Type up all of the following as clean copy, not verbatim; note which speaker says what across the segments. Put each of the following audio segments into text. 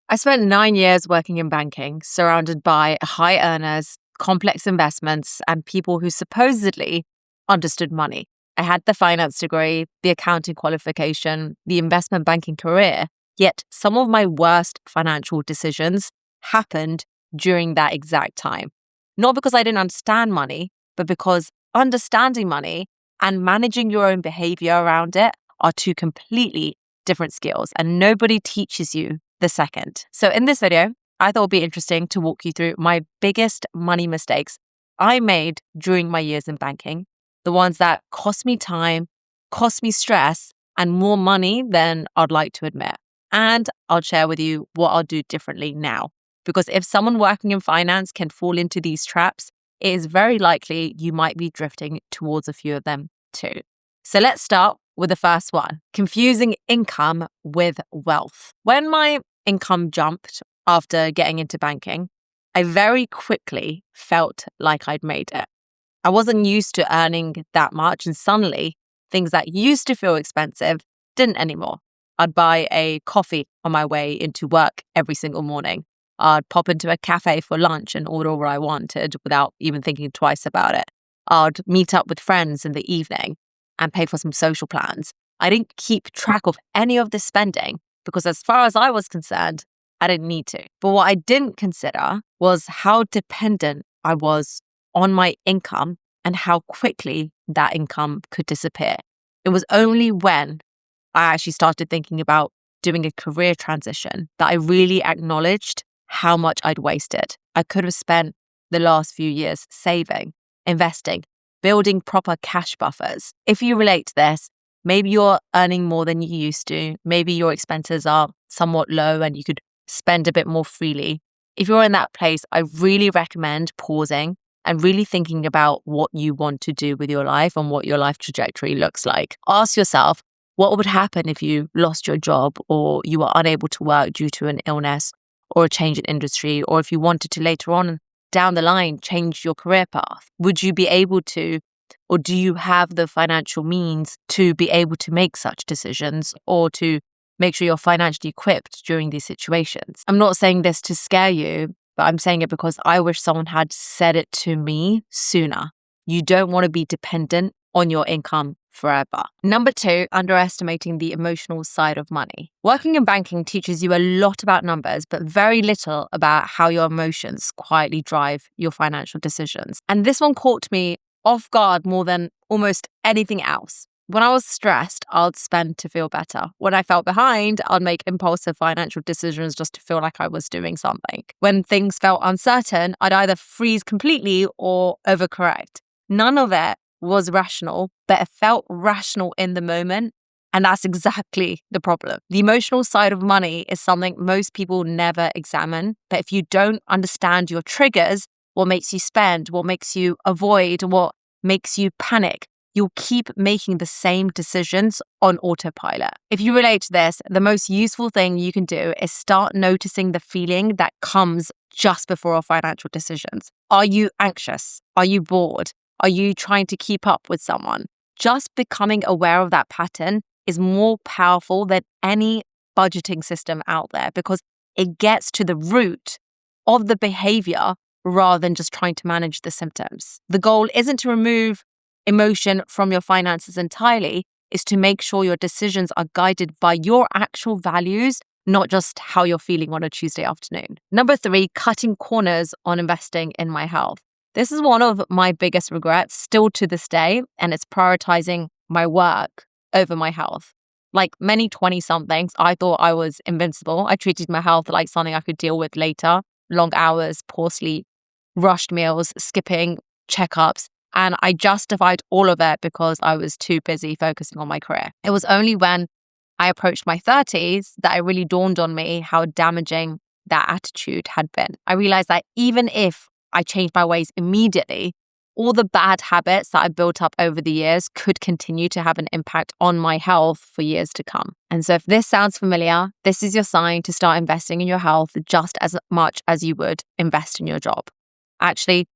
Speaker 1: I spent 9 years working in banking, surrounded by high earners, complex investments, and people who supposedly understood money. I had the finance degree, the accounting qualification, the investment banking career, yet some of my worst financial decisions happened during that exact time. Not because I didn't understand money, but because understanding money and managing your own behavior around it are two completely different skills, and nobody teaches you the second. So in this video, I thought it'd be interesting to walk you through my biggest money mistakes I made during my years in banking, the ones that cost me time, cost me stress, and more money than I'd like to admit. And I'll share with you what I'll do differently now. Because if someone working in finance can fall into these traps, it is very likely you might be drifting towards a few of them too. So let's start with the first one, confusing income with wealth. When my income jumped after getting into banking, I very quickly felt like I'd made it. I wasn't used to earning that much, and suddenly things that used to feel expensive didn't anymore. I'd buy a coffee on my way into work every single morning. I'd pop into a cafe for lunch and order what I wanted without even thinking twice about it. I'd meet up with friends in the evening and pay for some social plans. I didn't keep track of any of this spending because as far as I was concerned, I didn't need to. But what I didn't consider was how dependent I was on my income and how quickly that income could disappear. It was only when I actually started thinking about doing a career transition that I really acknowledged how much I'd wasted. I could have spent the last few years saving, investing, building proper cash buffers. If you relate to this, maybe you're earning more than you used to. Maybe your expenses are somewhat low and you could spend a bit more freely. If you're in that place, I really recommend pausing and really thinking about what you want to do with your life and what your life trajectory looks like. Ask yourself, what would happen if you lost your job or you were unable to work due to an illness or a change in industry, or if you wanted to later on down the line change your career path? Would you be able to, or do you have the financial means to be able to make such decisions or to make sure you're financially equipped during these situations? I'm not saying this to scare you, but I'm saying it because I wish someone had said it to me sooner. You don't want to be dependent on your income forever. Number 2, underestimating the emotional side of money. Working in banking teaches you a lot about numbers, but very little about how your emotions quietly drive your financial decisions. And this one caught me off guard more than almost anything else. When I was stressed, I'd spend to feel better. When I felt behind, I'd make impulsive financial decisions just to feel like I was doing something. When things felt uncertain, I'd either freeze completely or overcorrect. None of it was rational, but it felt rational in the moment. And that's exactly the problem. The emotional side of money is something most people never examine. But if you don't understand your triggers, what makes you spend, what makes you avoid, what makes you panic, you'll keep making the same decisions on autopilot. If you relate to this, the most useful thing you can do is start noticing the feeling that comes just before financial decisions. Are you anxious? Are you bored? Are you trying to keep up with someone? Just becoming aware of that pattern is more powerful than any budgeting system out there because it gets to the root of the behavior rather than just trying to manage the symptoms. The goal isn't to remove emotion from your finances entirely, is to make sure your decisions are guided by your actual values, not just how you're feeling on a Tuesday afternoon. Number 3, cutting corners on investing in my health. This is one of my biggest regrets still to this day, and it's prioritizing my work over my health. Like many 20-somethings, I thought I was invincible. I treated my health like something I could deal with later. Long hours, poor sleep, rushed meals, skipping checkups, and I justified all of it because I was too busy focusing on my career. It was only when I approached my 30s that it really dawned on me how damaging that attitude had been. I realized that even if I changed my ways immediately, all the bad habits that I built up over the years could continue to have an impact on my health for years to come. And so if this sounds familiar, this is your sign to start investing in your health just as much as you would invest in your job. Actually,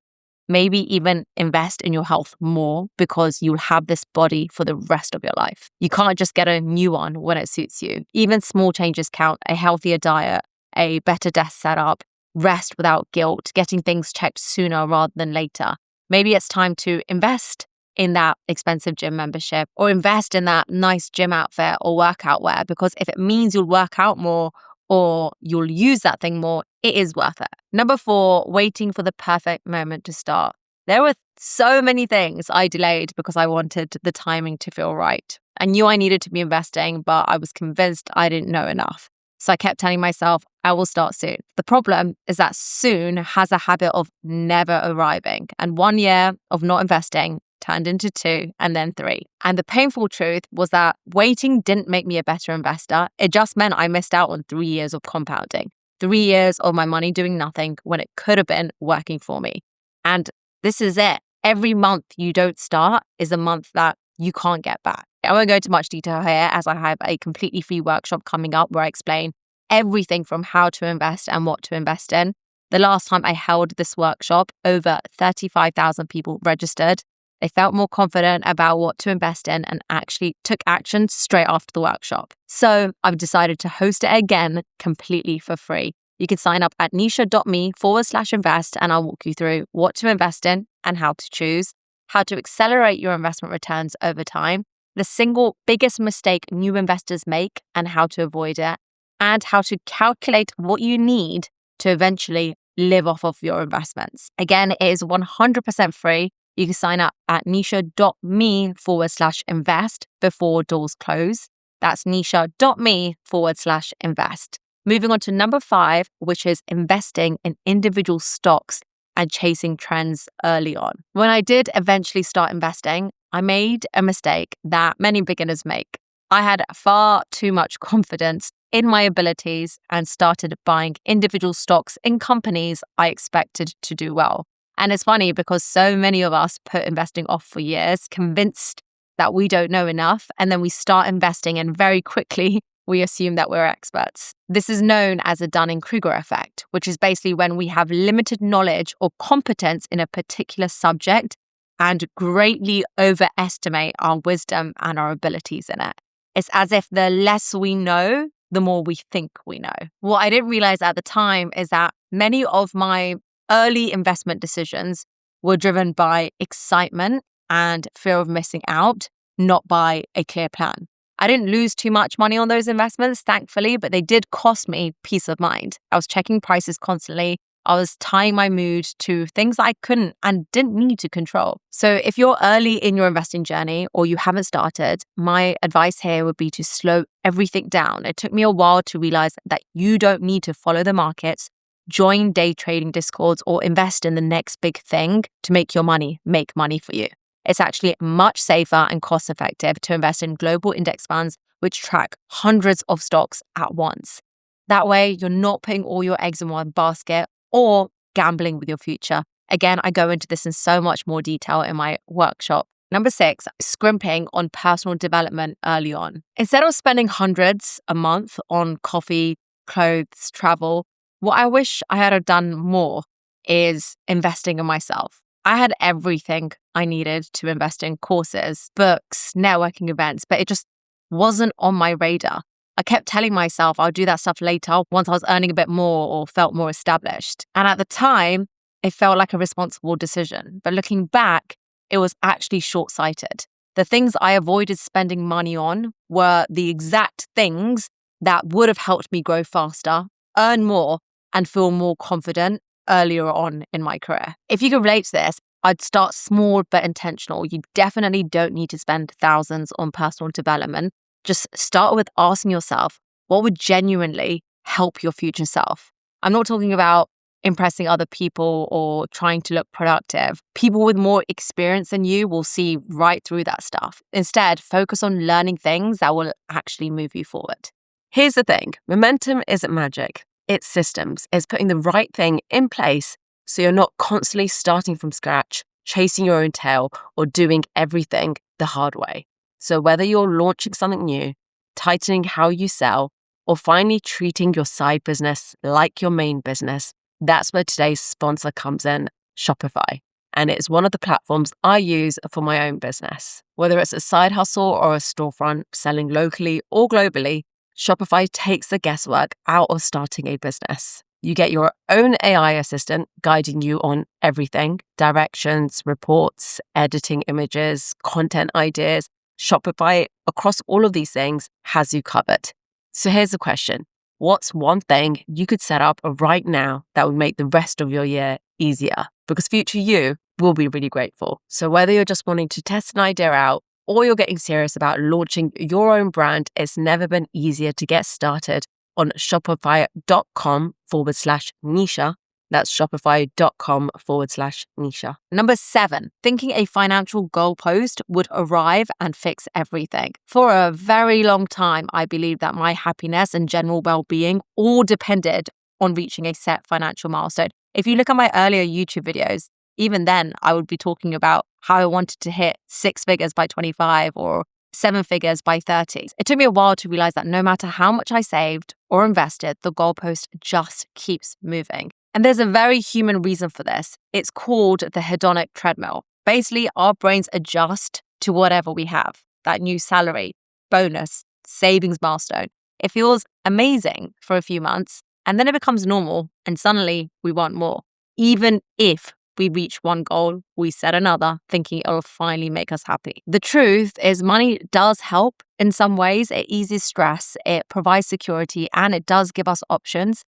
Speaker 1: maybe even invest in your health more because you'll have this body for the rest of your life. You can't just get a new one when it suits you. Even small changes count. A healthier diet, a better desk setup, rest without guilt, getting things checked sooner rather than later. Maybe it's time to invest in that expensive gym membership or invest in that nice gym outfit or workout wear, because if it means you'll work out more or you'll use that thing more, it is worth it. Number 4, waiting for the perfect moment to start. There were so many things I delayed because I wanted the timing to feel right. I knew I needed to be investing, but I was convinced I didn't know enough. So I kept telling myself, I will start soon. The problem is that soon has a habit of never arriving. And 1 year of not investing turned into 2 and then 3. And the painful truth was that waiting didn't make me a better investor. It just meant I missed out on 3 years of compounding, 3 years of my money doing nothing when it could have been working for me. And this is it. Every month you don't start is a month that you can't get back. I won't go into much detail here, as I have a completely free workshop coming up where I explain everything from how to invest and what to invest in. The last time I held this workshop, over 35,000 people registered. They felt more confident about what to invest in and actually took action straight after the workshop. So I've decided to host it again completely for free. You can sign up at nischa.me/invest and I'll walk you through what to invest in and how to choose, how to accelerate your investment returns over time, the single biggest mistake new investors make and how to avoid it, and how to calculate what you need to eventually live off of your investments. Again, it is 100% free. You can sign up at nischa.me/invest before doors close. That's nischa.me/invest. Moving on to number 5, which is investing in individual stocks and chasing trends early on. When I did eventually start investing, I made a mistake that many beginners make. I had far too much confidence in my abilities and started buying individual stocks in companies I expected to do well. And it's funny because so many of us put investing off for years, convinced that we don't know enough, and then we start investing and very quickly we assume that we're experts. This is known as a Dunning-Kruger effect, which is basically when we have limited knowledge or competence in a particular subject and greatly overestimate our wisdom and our abilities in it. It's as if the less we know, the more we think we know. What I didn't realize at the time is that many of my early investment decisions were driven by excitement and fear of missing out, not by a clear plan. I didn't lose too much money on those investments, thankfully, but they did cost me peace of mind. I was checking prices constantly. I was tying my mood to things I couldn't and didn't need to control. So if you're early in your investing journey or you haven't started, my advice here would be to slow everything down. It took me a while to realize that you don't need to follow the markets, join day trading discords, or invest in the next big thing to make your money make money for you. It's actually much safer and cost effective to invest in global index funds which track hundreds of stocks at once. That way, you're not putting all your eggs in one basket or gambling with your future. Again, I go into this in so much more detail in my workshop. Number 6, scrimping on personal development early on. Instead of spending hundreds a month on coffee, clothes, travel, what I wish I had done more is investing in myself. I had everything I needed to invest in: courses, books, networking events, but it just wasn't on my radar. I kept telling myself I'll do that stuff later once I was earning a bit more or felt more established. And at the time, it felt like a responsible decision. But looking back, it was actually short-sighted. The things I avoided spending money on were the exact things that would have helped me grow faster, earn more, and feel more confident earlier on in my career. If you can relate to this, I'd start small but intentional. You definitely don't need to spend thousands on personal development. Just start with asking yourself, what would genuinely help your future self? I'm not talking about impressing other people or trying to look productive. People with more experience than you will see right through that stuff. Instead, focus on learning things that will actually move you forward.
Speaker 2: Here's the thing. Momentum isn't magic. It's systems. It's putting the right thing in place so you're not constantly starting from scratch, chasing your own tail, or doing everything the hard way. So whether you're launching something new, tightening how you sell, or finally treating your side business like your main business, that's where today's sponsor comes in, Shopify. And it's one of the platforms I use for my own business. Whether it's a side hustle or a storefront, selling locally or globally, Shopify takes the guesswork out of starting a business. You get your own AI assistant guiding you on everything: directions, reports, editing images, content ideas. Shopify, across all of these things, has you covered. So here's the question. What's one thing you could set up right now that would make the rest of your year easier? Because future you will be really grateful. So whether you're just wanting to test an idea out or you're getting serious about launching your own brand, it's never been easier to get started on shopify.com/Nischa. That's shopify.com/Nischa. Number 7, thinking a financial goalpost would arrive and fix everything. For a very long time, I believed that my happiness and general well-being all depended on reaching a set financial milestone. If you look at my earlier YouTube videos, even then I would be talking about how I wanted to hit 6 figures by 25 or 7 figures by 30. It took me a while to realize that no matter how much I saved or invested, the goalpost just keeps moving. And there's a very human reason for this. It's called the hedonic treadmill. Basically, our brains adjust to whatever we have. That new salary, bonus, savings milestone. It feels amazing for a few months, and then it becomes normal, and suddenly we want more. Even if we reach one goal, we set another, thinking it'll finally make us happy. The truth is, money does help in some ways. It eases stress, it provides security, and it does give us options,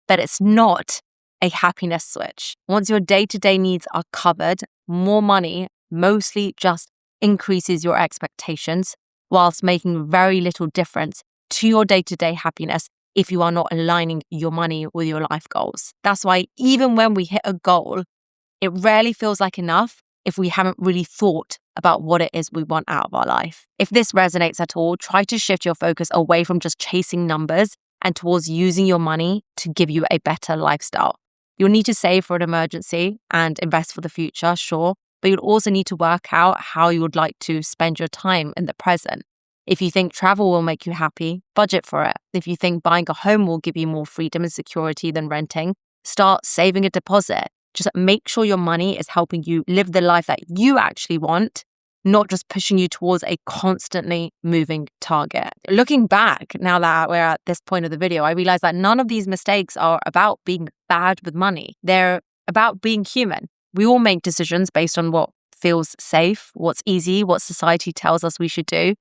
Speaker 2: but it's not a happiness switch. Once your day-to-day needs are covered, more money mostly just increases your expectations whilst making very little difference to your day-to-day happiness if you are not aligning your money with your life goals. That's why even when we hit a goal, it rarely feels like enough if we haven't really thought about what it is we want out of our life. If this resonates at all, try to shift your focus away from just chasing numbers and towards using your money to give you a better lifestyle. You'll need to save for an emergency and invest for the future, sure, but you'll also need to work out how you would like to spend your time in the present. If you think travel will make you happy, budget for it. If you think buying a home will give you more freedom and security than renting, start saving a deposit. Just make sure your money is helping you live the life that you actually want, not just pushing you towards a constantly moving target. Looking back, now that we're at this point of the video, I realize that none of these mistakes are about being bad with money. They're about being human. We all make decisions based on what feels safe, what's easy, what society tells us we should do.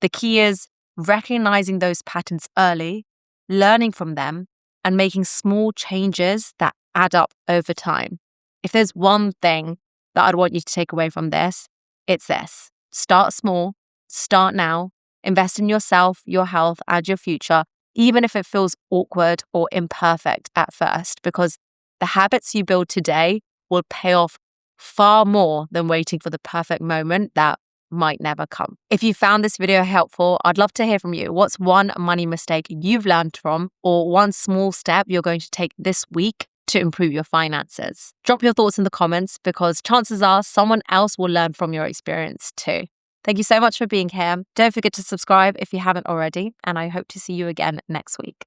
Speaker 2: The key is recognizing those patterns early, learning from them, and making small changes that add up over time. If there's one thing that I'd want you to take away from this, it's this. Start small, start now, invest in yourself, your health, and your future, even if it feels awkward or imperfect at first, because the habits you build today will pay off far more than waiting for the perfect moment that might never come. If you found this video helpful, I'd love to hear from you. What's one money mistake you've learned from, or one small step you're going to take this week to improve your finances? Drop your thoughts in the comments, because chances are someone else will learn from your experience too. Thank you so much for being here. Don't forget to subscribe if you haven't already, and I hope to see you again next week.